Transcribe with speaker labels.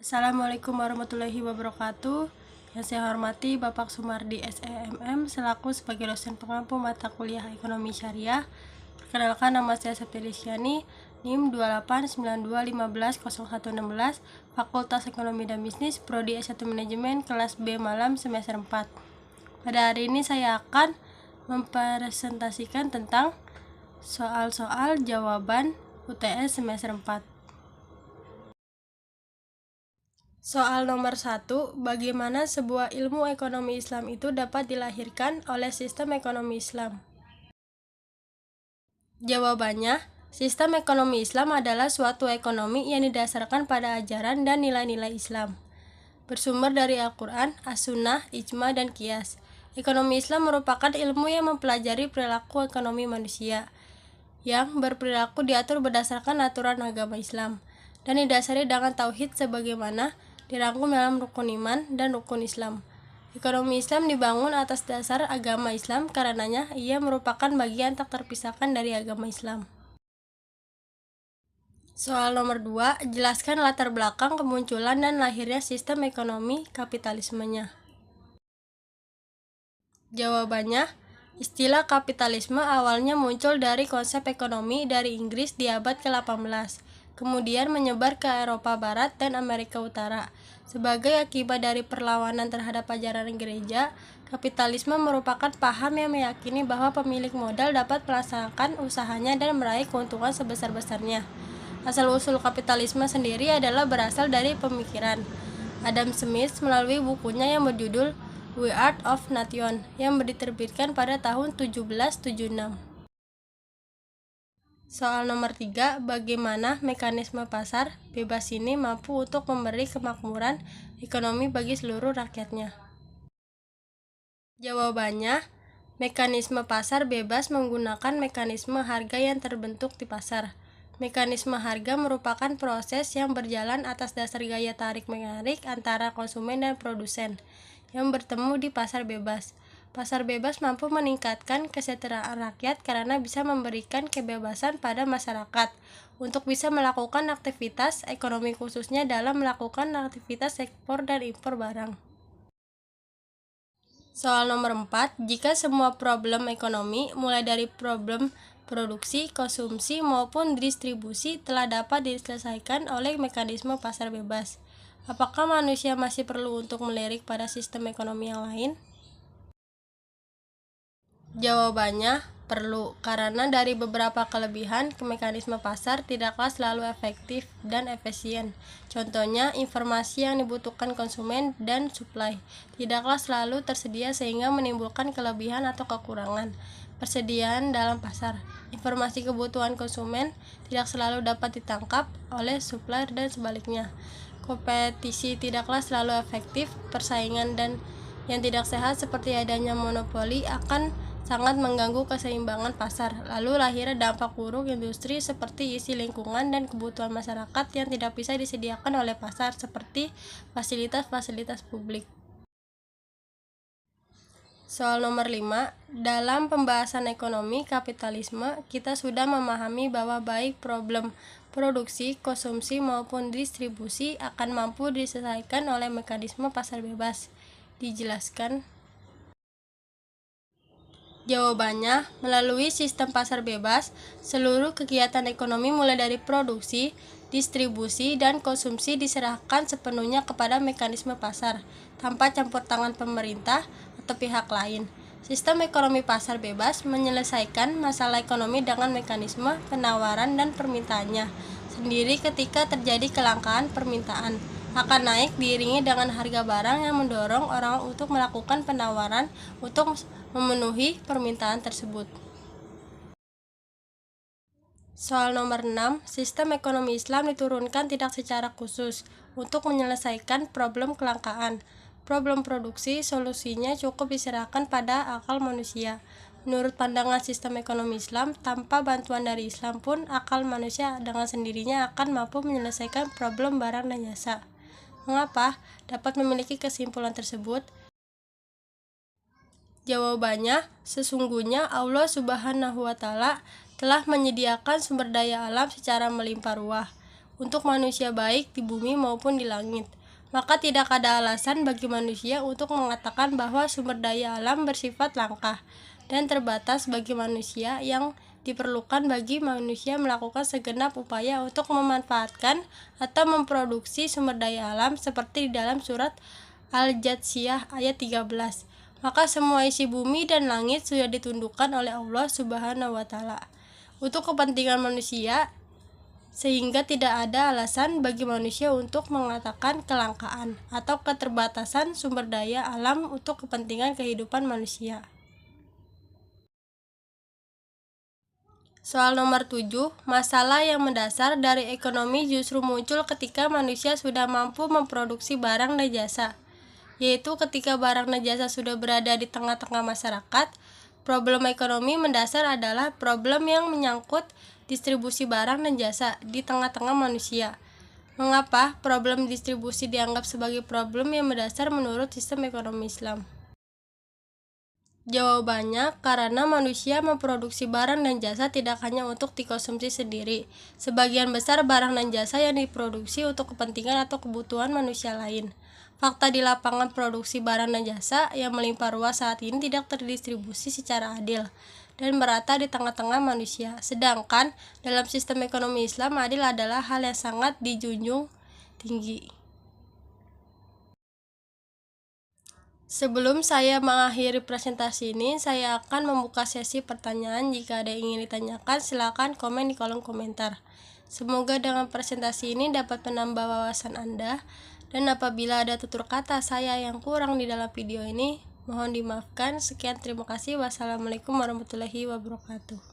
Speaker 1: Assalamualaikum warahmatullahi wabarakatuh. Yang saya hormati Bapak Sumardi SEMM selaku sebagai dosen pengampu mata kuliah Ekonomi Syariah. Perkenalkan, nama saya Septialisyani, NIM 2892150116, Fakultas Ekonomi dan Bisnis, Prodi S1 Manajemen, kelas B Malam semester 4. Pada hari ini saya akan mempresentasikan tentang soal-soal jawaban UTS semester 4. Soal nomor 1, bagaimana sebuah ilmu ekonomi Islam itu dapat dilahirkan oleh sistem ekonomi Islam? Jawabannya, sistem ekonomi Islam adalah suatu ekonomi yang didasarkan pada ajaran dan nilai-nilai Islam. Bersumber dari Al-Quran, As-Sunnah, Ijma, dan Qiyas. Ekonomi Islam merupakan ilmu yang mempelajari perilaku ekonomi manusia, yang berperilaku diatur berdasarkan aturan agama Islam, dan didasari dengan tauhid sebagaimana dirangkum dalam rukun iman dan rukun Islam. Ekonomi Islam dibangun atas dasar agama Islam, karenanya ia merupakan bagian tak terpisahkan dari agama Islam. Soal nomor 2, jelaskan latar belakang kemunculan dan lahirnya sistem ekonomi kapitalismenya. Jawabannya, istilah kapitalisme awalnya muncul dari konsep ekonomi dari Inggris di abad ke-18, kemudian menyebar ke Eropa Barat dan Amerika Utara. Sebagai akibat dari perlawanan terhadap ajaran gereja, kapitalisme merupakan paham yang meyakini bahwa pemilik modal dapat melaksanakan usahanya dan meraih keuntungan sebesar-besarnya. Asal-usul kapitalisme sendiri adalah berasal dari pemikiran Adam Smith melalui bukunya yang berjudul The Art of Nation yang diterbitkan pada tahun 1776. Soal nomor 3, bagaimana mekanisme pasar bebas ini mampu untuk memberi kemakmuran ekonomi bagi seluruh rakyatnya? Jawabannya, mekanisme pasar bebas menggunakan mekanisme harga yang terbentuk di pasar. Mekanisme harga merupakan proses yang berjalan atas dasar gaya tarik-menarik antara konsumen dan produsen yang bertemu di pasar bebas. Pasar bebas mampu meningkatkan kesejahteraan rakyat karena bisa memberikan kebebasan pada masyarakat untuk bisa melakukan aktivitas ekonomi, khususnya dalam melakukan aktivitas ekspor dan impor barang. Soal nomor 4, jika semua problem ekonomi, mulai dari problem produksi, konsumsi, maupun distribusi telah dapat diselesaikan oleh mekanisme pasar bebas, apakah manusia masih perlu untuk melirik pada sistem ekonomi yang lain? Jawabannya, perlu, karena dari beberapa kelebihan, mekanisme pasar tidaklah selalu efektif dan efisien. Contohnya, informasi yang dibutuhkan konsumen dan supply tidaklah selalu tersedia sehingga menimbulkan kelebihan atau kekurangan persediaan dalam pasar. Informasi kebutuhan konsumen tidak selalu dapat ditangkap oleh supplier dan sebaliknya. Kompetisi tidaklah selalu efektif, persaingan dan yang tidak sehat seperti adanya monopoli akan sangat mengganggu keseimbangan pasar. Lalu lahirnya dampak buruk industri seperti isi lingkungan dan kebutuhan masyarakat yang tidak bisa disediakan oleh pasar seperti fasilitas-fasilitas publik. Soal nomor 5, dalam pembahasan ekonomi kapitalisme, kita sudah memahami bahwa baik problem produksi, konsumsi maupun distribusi akan mampu diselesaikan oleh mekanisme pasar bebas. Dijelaskan. Jawabannya, melalui sistem pasar bebas, seluruh kegiatan ekonomi mulai dari produksi, distribusi, dan konsumsi diserahkan sepenuhnya kepada mekanisme pasar, tanpa campur tangan pemerintah atau pihak lain. Sistem ekonomi pasar bebas menyelesaikan masalah ekonomi dengan mekanisme penawaran dan permintaannya sendiri. Ketika terjadi kelangkaan, permintaan akan naik diiringi dengan harga barang yang mendorong orang untuk melakukan penawaran untuk memenuhi permintaan tersebut. Soal nomor 6, sistem ekonomi Islam diturunkan tidak secara khusus untuk menyelesaikan problem kelangkaan. Problem produksi, solusinya cukup diserahkan pada akal manusia. Menurut pandangan sistem ekonomi Islam, tanpa bantuan dari Islam pun, akal manusia dengan sendirinya akan mampu menyelesaikan problem barang dan jasa. Mengapa dapat memiliki kesimpulan tersebut? Jawabannya, sesungguhnya Allah Subhanahu wa Ta'ala telah menyediakan sumber daya alam secara melimpah ruah untuk manusia baik di bumi maupun di langit. Maka tidak ada alasan bagi manusia untuk mengatakan bahwa sumber daya alam bersifat langka dan terbatas bagi manusia, yang diperlukan bagi manusia melakukan segenap upaya untuk memanfaatkan atau memproduksi sumber daya alam seperti di dalam surat Al-Jathiyah ayat 13. Maka semua isi bumi dan langit sudah ditundukkan oleh Allah Subhanahu wa taala untuk kepentingan manusia, sehingga tidak ada alasan bagi manusia untuk mengatakan kelangkaan atau keterbatasan sumber daya alam untuk kepentingan kehidupan manusia. Soal nomor 7, masalah yang mendasar dari ekonomi justru muncul ketika manusia sudah mampu memproduksi barang dan jasa, yaitu ketika barang dan jasa sudah berada di tengah-tengah masyarakat. Problem ekonomi mendasar adalah problem yang menyangkut distribusi barang dan jasa di tengah-tengah manusia. Mengapa problem distribusi dianggap sebagai problem yang mendasar menurut sistem ekonomi Islam? Jawabannya, karena manusia memproduksi barang dan jasa tidak hanya untuk dikonsumsi sendiri. Sebagian besar barang dan jasa yang diproduksi untuk kepentingan atau kebutuhan manusia lain. Fakta di lapangan produksi barang dan jasa yang melimpah ruah saat ini tidak terdistribusi secara adil dan merata di tengah-tengah manusia. Sedangkan dalam sistem ekonomi Islam, adil adalah hal yang sangat dijunjung tinggi. Sebelum saya mengakhiri presentasi ini, saya akan membuka sesi pertanyaan. Jika ada yang ingin ditanyakan, silakan komen di kolom komentar. Semoga dengan presentasi ini dapat menambah wawasan Anda, dan apabila ada tutur kata saya yang kurang di dalam video ini, mohon dimaafkan. Sekian, terima kasih. Wassalamualaikum warahmatullahi wabarakatuh.